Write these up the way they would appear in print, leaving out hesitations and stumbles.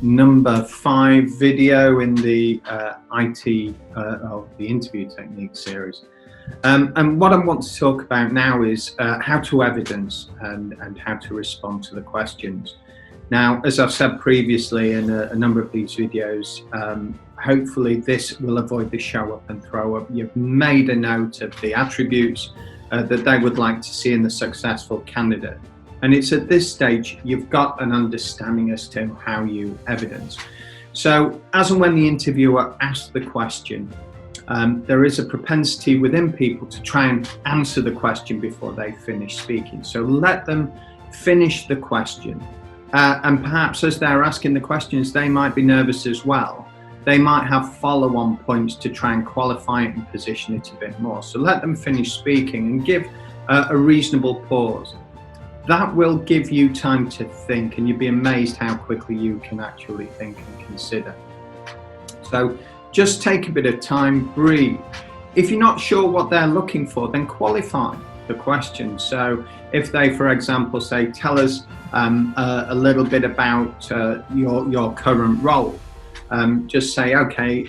Number 5 video in the the interview technique series. And what I want to talk about now is how to evidence and how to respond to the questions. Now, as I've said previously in a number of these videos, hopefully this will avoid the show up and throw up. You've made a note of the attributes that they would like to see in the successful candidate. And it's at this stage you've got an understanding as to how you evidence. So as and when the interviewer asks the question, there is a propensity within people to try and answer the question before they finish speaking. So let them finish the question. And perhaps as they're asking the questions, they might be nervous as well. They might have follow-on points to try and qualify it and position it a bit more. So let them finish speaking and give a reasonable pause. That will give you time to think, and you'll be amazed how quickly you can actually think and consider. So just take a bit of time, breathe. If you're not sure what they're looking for, then qualify the question. So if they, for example, say, tell us a little bit about your current role, just say, okay,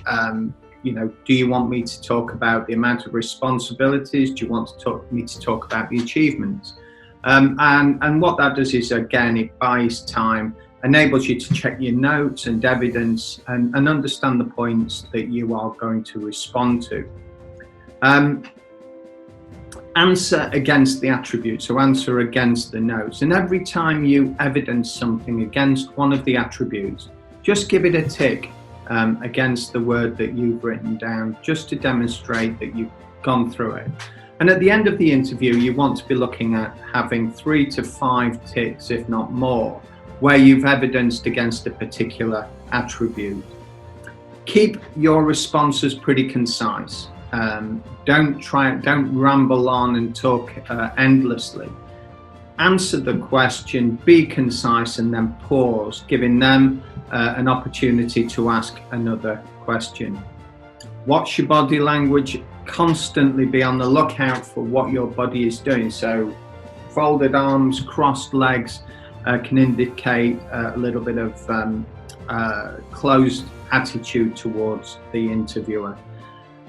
do you want me to talk about the amount of responsibilities? Do you want me to talk about the achievements? And what that does is, again, it buys time, enables you to check your notes and evidence and understand the points that you are going to respond to. Answer against the attributes, so answer against the notes. And every time you evidence something against one of the attributes, just give it a tick against the word that you've written down, just to demonstrate that you've gone through it. And at the end of the interview, you want to be looking at having 3 to 5 ticks, if not more, where you've evidenced against a particular attribute. Keep your responses pretty concise. Don't ramble on and talk endlessly. Answer the question, be concise, and then pause, giving them an opportunity to ask another question. Watch your body language. Constantly be on the lookout for what your body is doing. So folded arms, crossed legs can indicate a little bit of closed attitude towards the interviewer.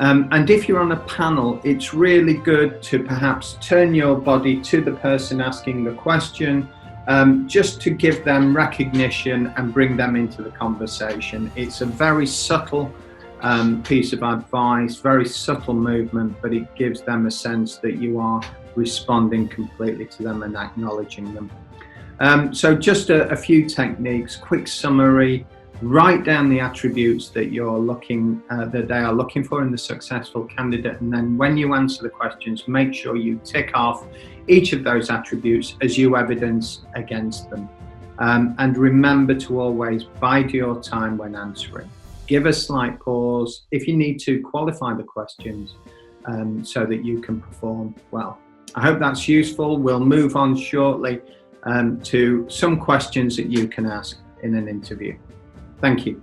And if you're on a panel, it's really good to perhaps turn your body to the person asking the question, just to give them recognition and bring them into the conversation. It's a very subtle piece of advice, very subtle movement, but it gives them a sense that you are responding completely to them and acknowledging them. So just a few techniques, quick summary. Write down the attributes that that they are looking for in the successful candidate, and then when you answer the questions, make sure you tick off each of those attributes as you evidence against them. And remember to always bide your time when answering. Give a slight pause if you need to qualify the questions so that you can perform well. I hope that's useful. We'll move on shortly to some questions that you can ask in an interview. Thank you.